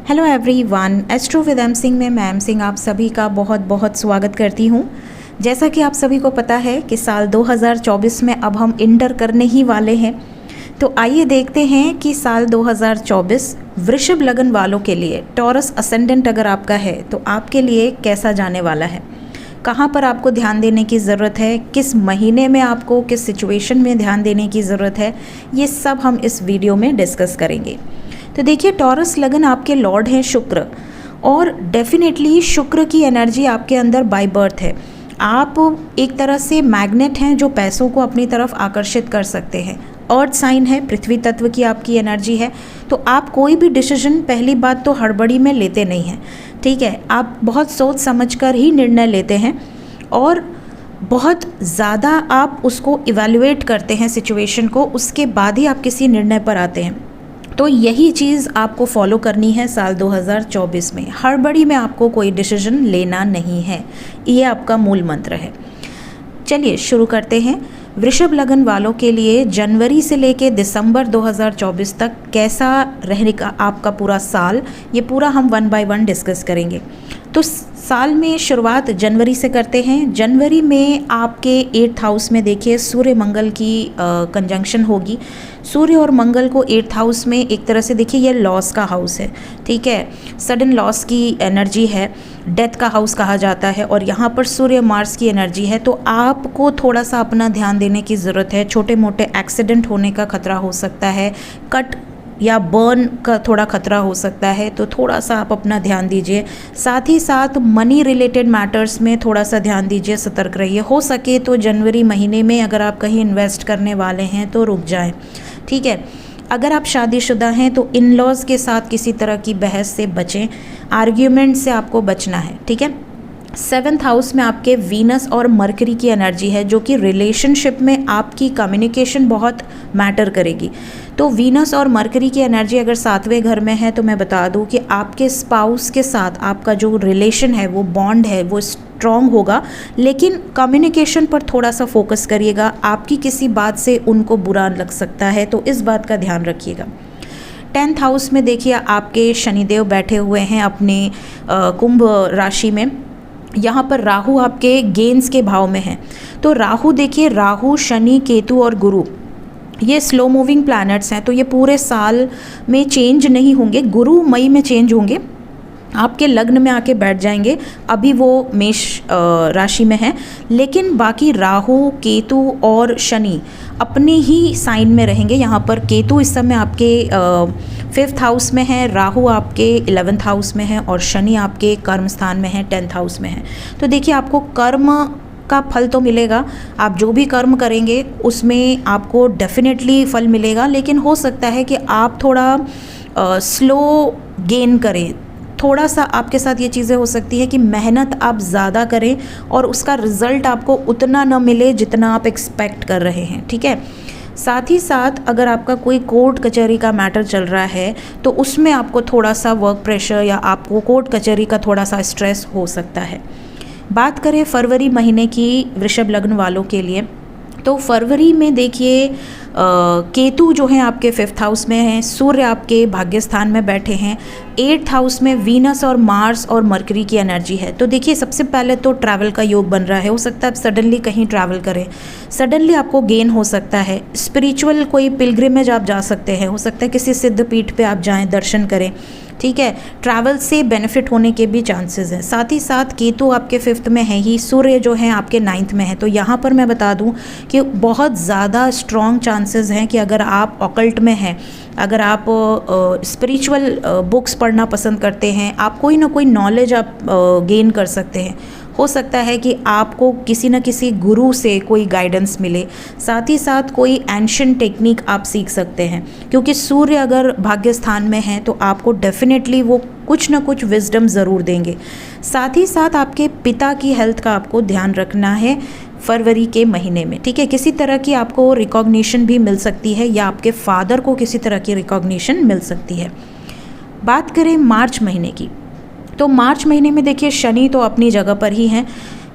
Hello everyone, astro with M Singh में मैं M Singh आप सभी का बहुत बहुत स्वागत करती हूँ। जैसा कि आप सभी को पता है कि साल 2024 में अब हम इंटर करने ही वाले हैं। तो आइए देखते हैं कि साल 2024 वृषभ लगन वालों के लिए, टॉरस असेंडेंट अगर आपका है तो आपके लिए कैसा जाने वाला है, कहाँ पर आपको ध्यान देने की ज़रूरत है, किस महीने में आपको किस सिचुएशन में ध्यान देने की ज़रूरत है, ये सब हम इस वीडियो में डिस्कस करेंगे। तो देखिए, टॉरस लगन आपके लॉर्ड हैं शुक्र, और डेफिनेटली शुक्र की एनर्जी आपके अंदर बाय बर्थ है। आप एक तरह से मैग्नेट हैं जो पैसों को अपनी तरफ आकर्षित कर सकते हैं। अर्थ साइन है, पृथ्वी तत्व की आपकी एनर्जी है। तो आप कोई भी डिसीजन पहली बात तो हड़बड़ी में लेते नहीं हैं, ठीक है। आप बहुत सोच समझकर ही निर्णय लेते हैं और बहुत ज़्यादा आप उसको इवैल्यूएट करते हैं सिचुएशन को, उसके बाद ही आप किसी निर्णय पर आते हैं। तो यही चीज़ आपको फॉलो करनी है साल 2024 में। हड़बड़ी में आपको कोई डिसीजन लेना नहीं है, ये आपका मूल मंत्र है। चलिए शुरू करते हैं। वृषभ लगन वालों के लिए जनवरी से लेके दिसंबर 2024 तक कैसा रहने का आपका पूरा साल, ये पूरा हम 1 बाय 1 डिस्कस करेंगे। तो साल में शुरुआत जनवरी से करते हैं। जनवरी में आपके 8th हाउस में देखिए सूर्य मंगल की कंजंक्शन होगी। सूर्य और मंगल को 8th हाउस में एक तरह से देखिए ये लॉस का हाउस है, ठीक है। सडन लॉस की एनर्जी है, डेथ का हाउस कहा जाता है, और यहाँ पर सूर्य मार्स की एनर्जी है। तो आपको थोड़ा सा अपना ध्यान देने की ज़रूरत है। छोटे मोटे एक्सीडेंट होने का खतरा हो सकता है, कट या बर्न का थोड़ा खतरा हो सकता है, तो थोड़ा सा आप अपना ध्यान दीजिए। साथ ही साथ मनी रिलेटेड मैटर्स में थोड़ा सा ध्यान दीजिए, सतर्क रहिए। हो सके तो जनवरी महीने में अगर आप कहीं इन्वेस्ट करने वाले हैं तो रुक जाएं, ठीक है। अगर आप शादीशुदा हैं तो इन लॉज के साथ किसी तरह की बहस से बचें, आर्ग्यूमेंट से आपको बचना है, ठीक है। 7th हाउस में आपके वीनस और मरकरी की एनर्जी है, जो कि रिलेशनशिप में आपकी कम्युनिकेशन बहुत मैटर करेगी। तो वीनस और मरकरी की एनर्जी अगर 7वें घर में है तो मैं बता दूं कि आपके स्पाउस के साथ आपका जो रिलेशन है, वो बॉन्ड है, वो स्ट्रॉन्ग होगा। लेकिन कम्युनिकेशन पर थोड़ा सा फोकस करिएगा, आपकी किसी बात से उनको बुरा लग सकता है, तो इस बात का ध्यान रखिएगा। 10th हाउस में देखिए आपके शनिदेव बैठे हुए हैं अपने कुंभ राशि में। यहाँ पर राहु आपके गेंस के भाव में है। तो राहु देखिए, राहु, शनि, केतु और गुरु, ये स्लो मूविंग प्लैनेट्स हैं। तो ये पूरे साल में चेंज नहीं होंगे। गुरु मई में चेंज होंगे, आपके लग्न में आके बैठ जाएंगे। अभी वो मेष राशि में है, लेकिन बाकी राहु, केतु और शनि अपने ही साइन में रहेंगे। यहाँ पर केतु इस समय आपके 5th हाउस में है, राहु आपके 11th हाउस में है, और शनि आपके कर्म स्थान में है, 10th हाउस में है। तो देखिए, आपको कर्म का फल तो मिलेगा। आप जो भी कर्म करेंगे उसमें आपको डेफिनेटली फल मिलेगा, लेकिन हो सकता है कि आप थोड़ा स्लो गेन करें। थोड़ा सा आपके साथ ये चीज़ें हो सकती है कि मेहनत आप ज़्यादा करें और उसका रिज़ल्ट आपको उतना न मिले जितना आप एक्सपेक्ट कर रहे हैं, ठीक है। साथ ही साथ अगर आपका कोई कोर्ट कचहरी का मैटर चल रहा है तो उसमें आपको थोड़ा सा वर्क प्रेशर या आपको कोर्ट कचहरी का थोड़ा सा स्ट्रेस हो सकता है। बात करें फरवरी महीने की वृषभ लग्न वालों के लिए, तो फरवरी में देखिए केतु जो हैं आपके 5th हाउस में हैं, सूर्य आपके भाग्य स्थान में बैठे हैं, 8th हाउस में वीनस और मार्स और मरकरी की एनर्जी है। तो देखिए, सबसे पहले तो ट्रैवल का योग बन रहा है। हो सकता है आप सडनली कहीं ट्रैवल करें, सडनली आपको गेन हो सकता है। स्पिरिचुअल कोई पिलग्रिमेज आप जा सकते हैं, हो सकता है किसी सिद्ध पीठ पे आप जाएं, दर्शन करें, ठीक है। ट्रैवल से बेनिफिट होने के भी चांसेस हैं। साथ ही साथ केतु आपके 5th में है ही, सूर्य जो है आपके 9th में है। तो यहाँ पर मैं बता दूँ कि बहुत ज़्यादा स्ट्रॉन्ग चांसेस हैं कि अगर आप ऑकल्ट में हैं, अगर आप स्पिरिचुअल बुक्स पढ़ना पसंद करते हैं, आप कोई ना कोई नॉलेज आप गेन कर सकते हैं। हो सकता है कि आपको किसी न किसी गुरु से कोई गाइडेंस मिले। साथ ही साथ कोई एंशिएंट टेक्निक आप सीख सकते हैं, क्योंकि सूर्य अगर भाग्य स्थान में है तो आपको डेफिनेटली वो कुछ ना कुछ विजडम ज़रूर देंगे। साथ ही साथ आपके पिता की हेल्थ का आपको ध्यान रखना है फरवरी के महीने में, ठीक है। किसी तरह की आपको रिकॉग्निशन भी मिल सकती है, या आपके फादर को किसी तरह की रिकॉग्निशन मिल सकती है। बात करें मार्च महीने की, तो मार्च महीने में देखिए शनि तो अपनी जगह पर ही हैं,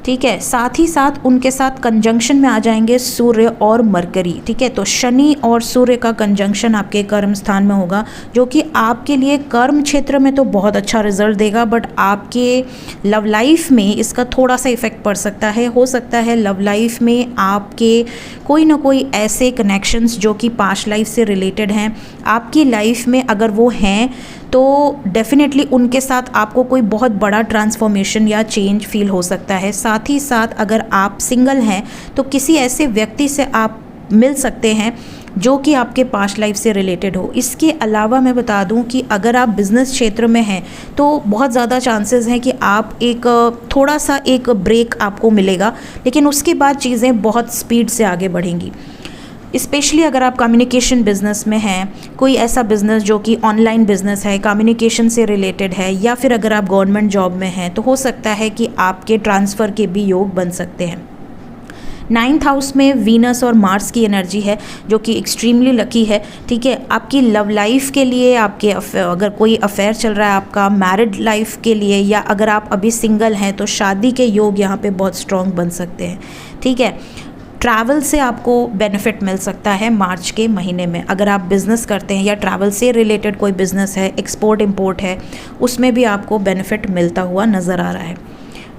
ठीक है। साथ ही साथ उनके साथ कंजंक्शन में आ जाएंगे सूर्य और मरकरी, ठीक है। तो शनि और सूर्य का कंजंक्शन आपके कर्म स्थान में होगा, जो कि आपके लिए कर्म क्षेत्र में तो बहुत अच्छा रिजल्ट देगा, बट आपके लव लाइफ में इसका थोड़ा सा इफेक्ट पड़ सकता है। हो सकता है लव लाइफ में आपके कोई ना कोई ऐसे कनेक्शंस जो कि पास्ट लाइफ से रिलेटेड हैं आपकी लाइफ में, अगर वो हैं तो डेफिनेटली उनके साथ आपको कोई बहुत बड़ा ट्रांसफॉर्मेशन या चेंज फील हो सकता है। साथ ही साथ अगर आप सिंगल हैं तो किसी ऐसे व्यक्ति से आप मिल सकते हैं जो कि आपके पास्ट लाइफ से रिलेटेड हो। इसके अलावा मैं बता दूं कि अगर आप बिज़नेस क्षेत्र में हैं तो बहुत ज़्यादा चांसेस हैं कि आप थोड़ा सा एक ब्रेक आपको मिलेगा, लेकिन उसके बाद चीज़ें बहुत स्पीड से आगे बढ़ेंगी। स्पेशली अगर आप कम्युनिकेशन बिज़नेस में हैं, कोई ऐसा बिज़नेस जो कि ऑनलाइन बिज़नेस है, कम्युनिकेशन से रिलेटेड है, या फिर अगर आप गवर्नमेंट जॉब में हैं तो हो सकता है कि आपके ट्रांसफ़र के भी योग बन सकते हैं। 9th हाउस में वीनस और मार्स की एनर्जी है जो कि एक्सट्रीमली लकी है, ठीक है। आपकी लव लाइफ के लिए, आपके अगर कोई अफेयर चल रहा है आपका, मैरिड लाइफ के लिए, या अगर आप अभी सिंगल हैं तो शादी के योग यहाँ पे बहुत स्ट्रॉन्ग बन सकते हैं, ठीक है। ट्रैवल से आपको बेनिफिट मिल सकता है मार्च के महीने में। अगर आप बिज़नेस करते हैं या ट्रैवल से रिलेटेड कोई बिज़नेस है, एक्सपोर्ट इंपोर्ट है, उसमें भी आपको बेनिफिट मिलता हुआ नज़र आ रहा है।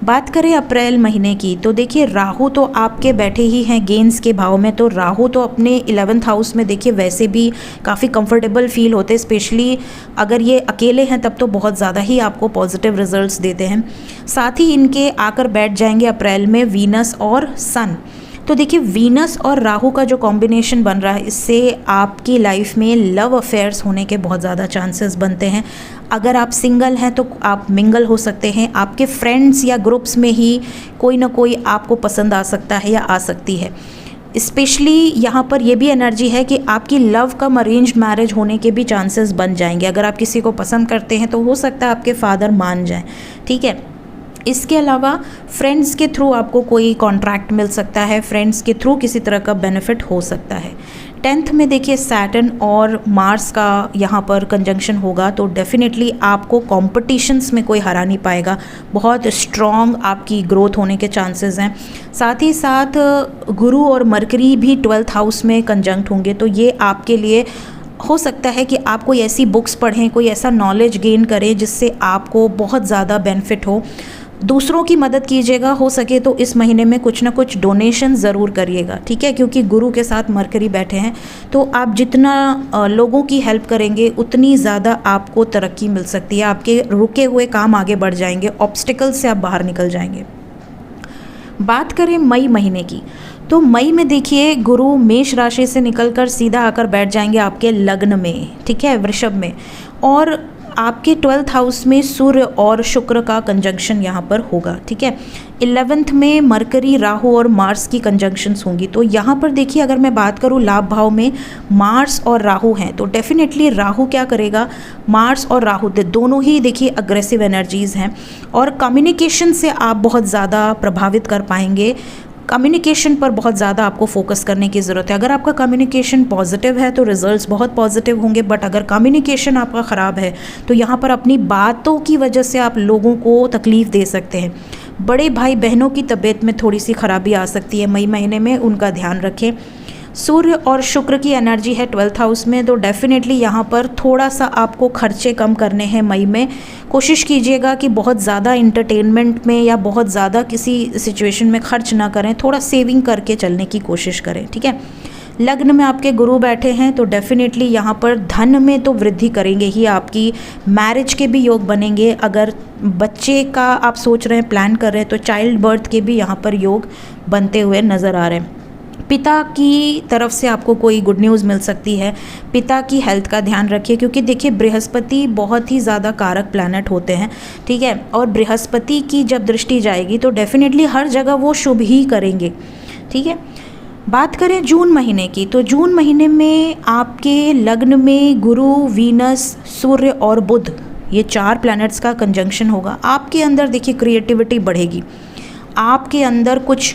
बात करें अप्रैल महीने की तो देखिए राहु तो आपके बैठे ही हैं गेंस के भाव में, तो राहु तो अपने 11th हाउस में देखिए वैसे भी काफ़ी कंफर्टेबल फील होते हैं, स्पेशली अगर ये अकेले हैं तब तो बहुत ज़्यादा ही आपको पॉजिटिव रिजल्ट्स देते हैं। साथ ही इनके आकर बैठ जाएंगे अप्रैल में वीनस और सन। तो देखिए वीनस और राहु का जो कॉम्बिनेशन बन रहा है, इससे आपकी लाइफ में लव अफेयर्स होने के बहुत ज़्यादा चांसेस बनते हैं। अगर आप सिंगल हैं तो आप मिंगल हो सकते हैं, आपके फ्रेंड्स या ग्रुप्स में ही कोई ना कोई आपको पसंद आ सकता है या आ सकती है। स्पेशली यहाँ पर ये भी एनर्जी है कि आपकी लव कम अरेंज्ड मैरिज होने के भी चांसेस बन जाएंगे। अगर आप किसी को पसंद करते हैं तो हो सकता है आपके फादर मान जाएं, ठीक है। इसके अलावा फ्रेंड्स के थ्रू आपको कोई कॉन्ट्रैक्ट मिल सकता है, फ्रेंड्स के थ्रू किसी तरह का बेनिफिट हो सकता है। 10th में देखिए सैटर्न और मार्स का यहाँ पर कंजंक्शन होगा, तो डेफिनेटली आपको कॉम्पिटिशन्स में कोई हरा नहीं पाएगा, बहुत स्ट्रॉन्ग आपकी ग्रोथ होने के चांसेस हैं। साथ ही साथ गुरु और मरकरी भी 12th हाउस में कंजंक्ट होंगे, तो ये आपके लिए हो सकता है कि आप कोई ऐसी बुक्स पढ़ें, कोई ऐसा नॉलेज गेन करें जिससे आपको बहुत ज़्यादा बेनिफिट हो। दूसरों की मदद कीजिएगा, हो सके तो इस महीने में कुछ ना कुछ डोनेशन ज़रूर करिएगा, ठीक है, क्योंकि गुरु के साथ मरकरी बैठे हैं, तो आप जितना लोगों की हेल्प करेंगे उतनी ज़्यादा आपको तरक्की मिल सकती है। आपके रुके हुए काम आगे बढ़ जाएंगे, ऑब्स्टिकल्स से आप बाहर निकल जाएंगे। बात करें मई महीने की, तो मई में देखिए गुरु मेष राशि से निकलकर सीधा आकर बैठ जाएंगे आपके लग्न में, ठीक है, वृषभ में, और आपके 12th हाउस में सूर्य और शुक्र का कंजंक्शन यहाँ पर होगा, ठीक है। 11th में मरकरी, राहु और मार्स की कंजंक्शंस होंगी। तो यहाँ पर देखिए अगर मैं बात करूँ लाभ भाव में मार्स और राहु हैं, तो डेफिनेटली राहु क्या करेगा, मार्स और राहु दोनों ही देखिए अग्रेसिव एनर्जीज़ हैं, और कम्युनिकेशन से आप बहुत ज़्यादा प्रभावित कर पाएंगे। कम्युनिकेशन पर बहुत ज़्यादा आपको फोकस करने की ज़रूरत है। अगर आपका कम्युनिकेशन पॉजिटिव है तो रिजल्ट्स बहुत पॉजिटिव होंगे, बट अगर कम्युनिकेशन आपका ख़राब है तो यहाँ पर अपनी बातों की वजह से आप लोगों को तकलीफ़ दे सकते हैं। बड़े भाई बहनों की तबीयत में थोड़ी सी खराबी आ सकती है मई महीने में, उनका ध्यान रखें। सूर्य और शुक्र की एनर्जी है 12th हाउस में, तो डेफिनेटली यहाँ पर थोड़ा सा आपको खर्चे कम करने हैं मई में। कोशिश कीजिएगा कि बहुत ज़्यादा इंटरटेनमेंट में या बहुत ज़्यादा किसी सिचुएशन में खर्च ना करें, थोड़ा सेविंग करके चलने की कोशिश करें, ठीक है। लग्न में आपके गुरु बैठे हैं, तो डेफिनेटली यहाँ पर धन में तो वृद्धि करेंगे ही, आपकी मैरिज के भी योग बनेंगे। अगर बच्चे का आप सोच रहे हैं, प्लान कर रहे हैं, तो चाइल्ड बर्थ के भी यहाँ पर योग बनते हुए नज़र आ रहे हैं। पिता की तरफ से आपको कोई गुड न्यूज़ मिल सकती है। पिता की हेल्थ का ध्यान रखिए, क्योंकि देखिए बृहस्पति बहुत ही ज़्यादा कारक प्लैनेट होते हैं, ठीक है, और बृहस्पति की जब दृष्टि जाएगी तो डेफिनेटली हर जगह वो शुभ ही करेंगे, ठीक है। बात करें जून महीने की, तो जून महीने में आपके लग्न में गुरु, वीनस, सूर्य और बुध, ये 4 प्लैनेट्स का कंजंक्शन होगा। आपके अंदर देखिए क्रिएटिविटी बढ़ेगी, आपके अंदर कुछ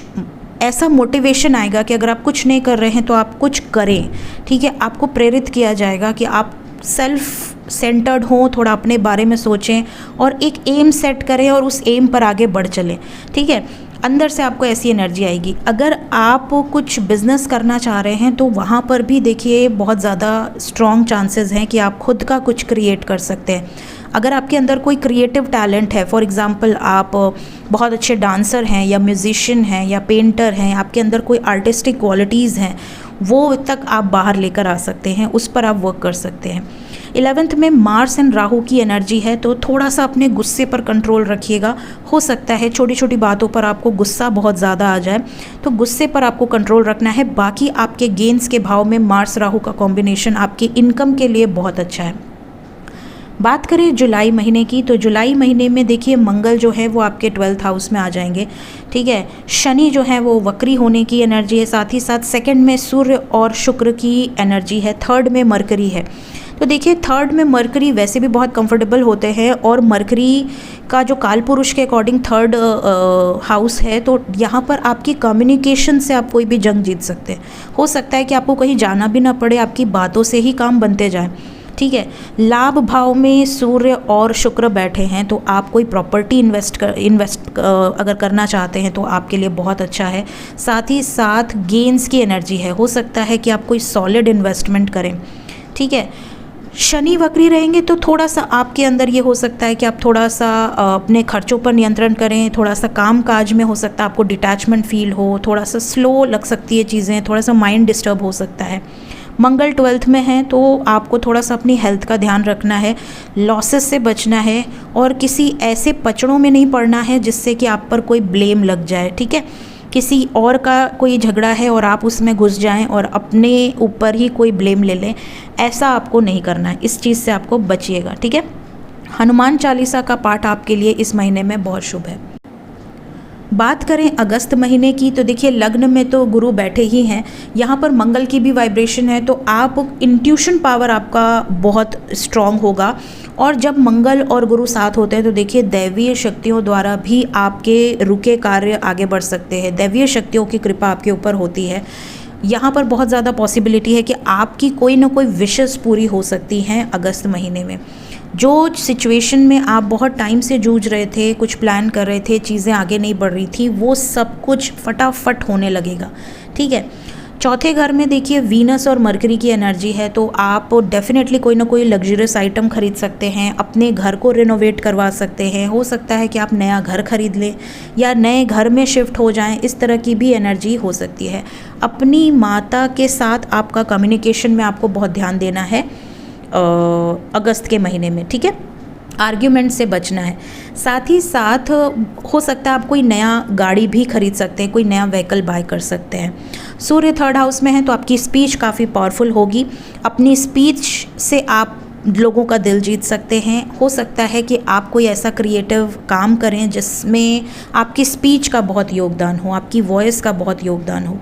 ऐसा मोटिवेशन आएगा कि अगर आप कुछ नहीं कर रहे हैं तो आप कुछ करें, ठीक है। आपको प्रेरित किया जाएगा कि आप सेल्फ सेंटर्ड हों, थोड़ा अपने बारे में सोचें और एक एम सेट करें और उस एम पर आगे बढ़ चलें, ठीक है। अंदर से आपको ऐसी एनर्जी आएगी। अगर आप कुछ बिज़नेस करना चाह रहे हैं तो वहाँ पर भी देखिए बहुत ज़्यादा स्ट्रॉन्ग चांसेस हैं कि आप खुद का कुछ क्रिएट कर सकते हैं। अगर आपके अंदर कोई क्रिएटिव टैलेंट है, फॉर एग्ज़ाम्पल आप बहुत अच्छे डांसर हैं या म्यूज़िशियन हैं या पेंटर हैं, आपके अंदर कोई आर्टिस्टिक क्वालिटीज़ हैं, वो तक आप बाहर लेकर आ सकते हैं, उस पर आप वर्क कर सकते हैं। 11th में मार्स एंड राहु की एनर्जी है, तो थोड़ा सा अपने गुस्से पर कंट्रोल रखिएगा। हो सकता है छोटी छोटी बातों पर आपको गुस्सा बहुत ज़्यादा आ जाए, तो गुस्से पर आपको कंट्रोल रखना है। बाकी आपके गेंस के भाव में मार्स राहु का कॉम्बिनेशन आपकी इनकम के लिए बहुत अच्छा है। बात करें जुलाई महीने की, तो जुलाई महीने में देखिए मंगल जो है वो आपके 12th हाउस में आ जाएंगे, ठीक है। शनि जो है वो वक्री होने की एनर्जी है, साथ ही साथ 2nd में सूर्य और शुक्र की एनर्जी है, 3rd में मरकरी है। तो देखिए 3rd में मरकरी वैसे भी बहुत कंफर्टेबल होते हैं, और मरकरी का जो काल पुरुष के अकॉर्डिंग 3rd हाउस है, तो यहाँ पर आपकी कम्युनिकेशन से आप कोई भी जंग जीत सकते हैं। हो सकता है कि आपको कहीं जाना भी ना पड़े, आपकी बातों से ही काम बनते जाए, ठीक है। लाभ भाव में सूर्य और शुक्र बैठे हैं, तो आप कोई प्रॉपर्टी इन्वेस्ट अगर करना चाहते हैं तो आपके लिए बहुत अच्छा है। साथ ही साथ गेंस की एनर्जी है, हो सकता है कि आप कोई सॉलिड इन्वेस्टमेंट करें, ठीक है। शनि वक्री रहेंगे तो थोड़ा सा आपके अंदर ये हो सकता है कि आप थोड़ा सा अपने खर्चों पर नियंत्रण करें, थोड़ा सा काम काज में हो सकता है आपको डिटैचमेंट फील हो, थोड़ा सा स्लो लग सकती है चीज़ें, थोड़ा सा माइंड डिस्टर्ब हो सकता है। मंगल 12th में है, तो आपको थोड़ा सा अपनी हेल्थ का ध्यान रखना है, लॉसेस से बचना है, और किसी ऐसे पचड़ों में नहीं पड़ना है जिससे कि आप पर कोई ब्लेम लग जाए, ठीक है। किसी और का कोई झगड़ा है और आप उसमें घुस जाएं और अपने ऊपर ही कोई ब्लेम ले लें, ऐसा आपको नहीं करना है, इस चीज़ से आपको बचिएगा, ठीक है। हनुमान चालीसा का पाठ आपके लिए इस महीने में बहुत शुभ है। बात करें अगस्त महीने की, तो देखिए लग्न में तो गुरु बैठे ही हैं, यहाँ पर मंगल की भी वाइब्रेशन है, तो आप इंट्यूशन पावर आपका बहुत स्ट्रॉन्ग होगा। और जब मंगल और गुरु साथ होते हैं तो देखिए दैवीय शक्तियों द्वारा भी आपके रुके कार्य आगे बढ़ सकते हैं, दैवीय शक्तियों की कृपा आपके ऊपर होती है। यहाँ पर बहुत ज़्यादा पॉसिबिलिटी है कि आपकी कोई ना कोई विशेस पूरी हो सकती हैं अगस्त महीने में। जो सिचुएशन में आप बहुत टाइम से जूझ रहे थे, कुछ प्लान कर रहे थे, चीज़ें आगे नहीं बढ़ रही थी, वो सब कुछ फटाफट होने लगेगा, ठीक है। चौथे घर में देखिए वीनस और मरकरी की एनर्जी है, तो आप डेफिनेटली कोई ना कोई लग्जरियस आइटम खरीद सकते हैं, अपने घर को रिनोवेट करवा सकते हैं। हो सकता है कि आप नया घर खरीद लें या नए घर में शिफ्ट हो जाएं, इस तरह की भी एनर्जी हो सकती है। अपनी माता के साथ आपका कम्युनिकेशन में आपको बहुत ध्यान देना है अगस्त के महीने में, ठीक है। आर्ग्यूमेंट से बचना है। साथ ही साथ हो सकता है आप कोई नया गाड़ी भी खरीद सकते हैं, कोई नया व्हीकल बाय कर सकते हैं। सूर्य 3rd हाउस में है, तो आपकी स्पीच काफ़ी पावरफुल होगी, अपनी स्पीच से आप लोगों का दिल जीत सकते हैं। हो सकता है कि आप कोई ऐसा क्रिएटिव काम करें जिसमें आपकी स्पीच का बहुत योगदान हो, आपकी वॉइस का बहुत योगदान हो।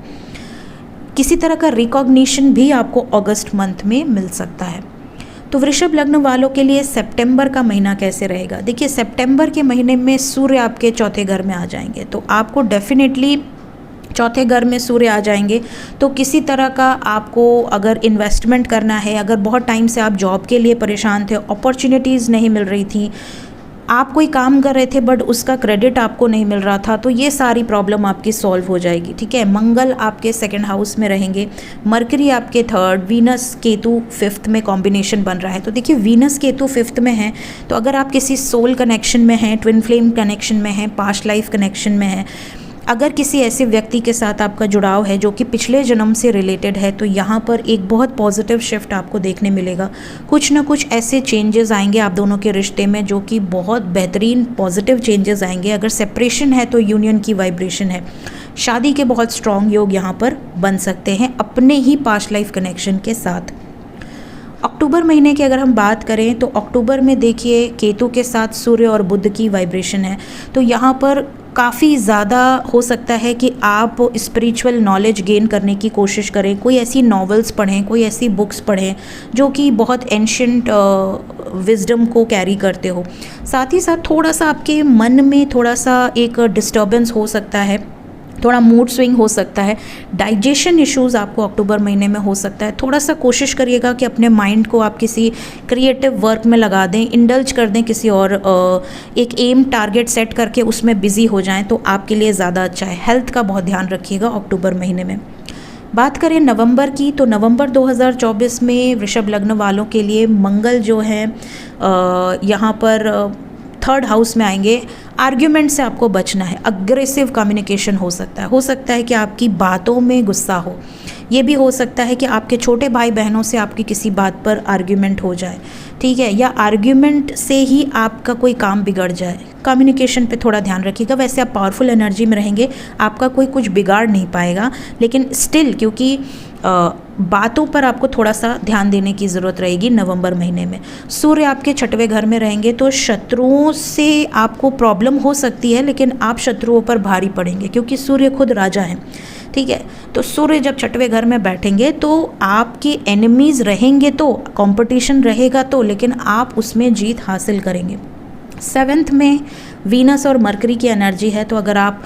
किसी तरह का रिकॉग्निशन भी आपको अगस्त मंथ में मिल सकता है। तो वृषभ लग्न वालों के लिए सितंबर का महीना कैसे रहेगा? देखिए सितंबर के महीने में सूर्य आपके चौथे घर में आ जाएंगे, तो आपको डेफिनेटली चौथे घर में सूर्य आ जाएंगे, तो किसी तरह का आपको अगर इन्वेस्टमेंट करना है, अगर बहुत टाइम से आप जॉब के लिए परेशान थे, अपॉर्चुनिटीज़ नहीं मिल रही थी, आप कोई काम कर रहे थे बट उसका क्रेडिट आपको नहीं मिल रहा था, तो ये सारी प्रॉब्लम आपकी सॉल्व हो जाएगी, ठीक है। मंगल आपके 2nd हाउस में रहेंगे, मरकरी आपके 3rd, वीनस केतु 5th में कॉम्बिनेशन बन रहा है। तो देखिए वीनस केतु 5th में है, तो अगर आप किसी सोल कनेक्शन में हैं, ट्विन फ्लेम कनेक्शन में हैं, पास्ट लाइफ कनेक्शन में हैं, अगर किसी ऐसे व्यक्ति के साथ आपका जुड़ाव है जो कि पिछले जन्म से रिलेटेड है, तो यहाँ पर एक बहुत पॉजिटिव शिफ्ट आपको देखने मिलेगा। कुछ ना कुछ ऐसे चेंजेस आएंगे आप दोनों के रिश्ते में जो कि बहुत बेहतरीन पॉजिटिव चेंजेस आएंगे। अगर सेपरेशन है तो यूनियन की वाइब्रेशन है, शादी के बहुत स्ट्रॉन्ग योग यहाँ पर बन सकते हैं अपने ही पास्ट लाइफ कनेक्शन के साथ। अक्टूबर महीने की अगर हम बात करें तो अक्टूबर में देखिए केतु के साथ सूर्य और बुध की वाइब्रेशन है, तो यहाँ पर काफ़ी ज़्यादा हो सकता है कि आप स्पिरिचुअल नॉलेज गेन करने की कोशिश करें, कोई ऐसी नॉवेल्स पढ़ें, कोई ऐसी बुक्स पढ़ें जो कि बहुत एंशिएंट विजडम को कैरी करते हो। साथ ही साथ थोड़ा सा आपके मन में थोड़ा सा एक डिस्टर्बेंस हो सकता है, थोड़ा मूड स्विंग हो सकता है, डाइजेशन इश्यूज़ आपको अक्टूबर महीने में हो सकता है। थोड़ा सा कोशिश करिएगा कि अपने माइंड को आप किसी क्रिएटिव वर्क में लगा दें, इंडल्ज कर दें किसी और एक एम टारगेट सेट करके उसमें बिज़ी हो जाएं, तो आपके लिए ज़्यादा अच्छा है। हेल्थ का बहुत ध्यान रखिएगा अक्टूबर महीने में। बात करें नवंबर की, तो नवंबर 2024 में वृषभ लग्न वालों के लिए मंगल जो है यहाँ पर 3rd हाउस में आएंगे। आर्ग्यूमेंट से आपको बचना है, अग्रेसिव कम्युनिकेशन हो सकता है कि आपकी बातों में गुस्सा हो, ये भी हो सकता है कि आपके छोटे भाई बहनों से आपकी किसी बात पर आर्ग्यूमेंट हो जाए, ठीक है, या आर्ग्यूमेंट से ही आपका कोई काम बिगड़ जाए। कम्युनिकेशन पे थोड़ा ध्यान रखिएगा। वैसे आप पावरफुल एनर्जी में रहेंगे, आपका कोई कुछ बिगाड़ नहीं पाएगा, लेकिन स्टिल क्योंकि बातों पर आपको थोड़ा सा ध्यान देने की ज़रूरत रहेगी नवंबर महीने में। सूर्य आपके 6वें घर में रहेंगे, तो शत्रुओं से आपको प्रॉब्लम हो सकती है, लेकिन आप शत्रुओं पर भारी पड़ेंगे क्योंकि सूर्य खुद राजा हैं, ठीक है। तो सूर्य जब 6वें घर में बैठेंगे तो आपके एनिमीज़ रहेंगे, तो कंपटीशन रहेगा तो, लेकिन आप उसमें जीत हासिल करेंगे। 7th में वीनस और मरकरी की एनर्जी है, तो अगर आप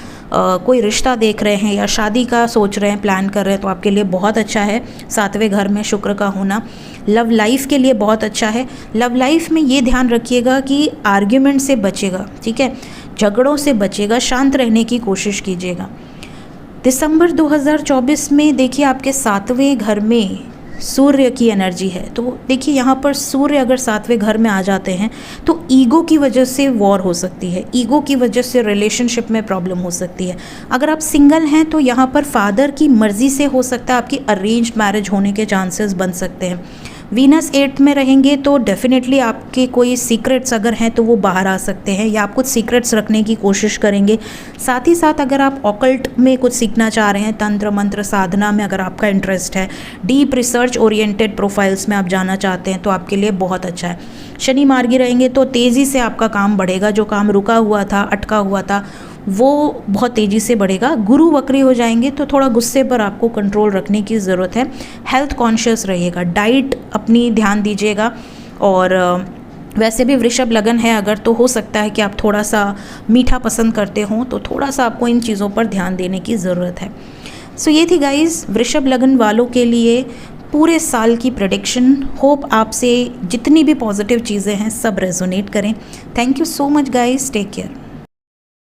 कोई रिश्ता देख रहे हैं या शादी का सोच रहे हैं, प्लान कर रहे हैं, तो आपके लिए बहुत अच्छा है 7वें घर में शुक्र का होना। लव लाइफ के लिए बहुत अच्छा है। लव लाइफ में ये ध्यान रखिएगा कि आर्ग्यूमेंट से बचेगा, ठीक है, झगड़ों से बचेगा, शांत रहने की कोशिश कीजिएगा। दिसंबर 2024 में देखिए आपके 7वें घर में सूर्य की एनर्जी है, तो देखिए यहाँ पर सूर्य अगर 7वें घर में आ जाते हैं तो ईगो की वजह से वॉर हो सकती है, ईगो की वजह से रिलेशनशिप में प्रॉब्लम हो सकती है। अगर आप सिंगल हैं तो यहाँ पर फादर की मर्ज़ी से हो सकता है आपकी अरेंज्ड मैरिज होने के चांसेस बन सकते हैं। वीनस 8th में रहेंगे तो डेफिनेटली आपके कोई सीक्रेट्स अगर हैं तो वो बाहर आ सकते हैं, या आप कुछ सीक्रेट्स रखने की कोशिश करेंगे। साथ ही साथ अगर आप ऑकल्ट में कुछ सीखना चाह रहे हैं, तंत्र मंत्र साधना में अगर आपका इंटरेस्ट है, डीप रिसर्च ओरिएंटेड प्रोफाइल्स में आप जाना चाहते हैं, तो आपके लिए बहुत अच्छा है। शनि मार्गी रहेंगे तो तेज़ी से आपका काम बढ़ेगा, जो काम रुका हुआ था, अटका हुआ था, वो बहुत तेज़ी से बढ़ेगा। गुरु वक्री हो जाएंगे तो थोड़ा गुस्से पर आपको कंट्रोल रखने की ज़रूरत है। हेल्थ कॉन्शियस रहिएगा, डाइट अपनी ध्यान दीजिएगा। और वैसे भी वृषभ लगन है अगर, तो हो सकता है कि आप थोड़ा सा मीठा पसंद करते हो, तो थोड़ा सा आपको इन चीज़ों पर ध्यान देने की ज़रूरत है। सो ये थी गाइज़ वृषभ लगन वालों के लिए पूरे साल की प्रेडिक्शन। होप आपसे जितनी भी पॉजिटिव चीज़ें हैं सब रेजोनेट करें। Thank you so much guys, take care.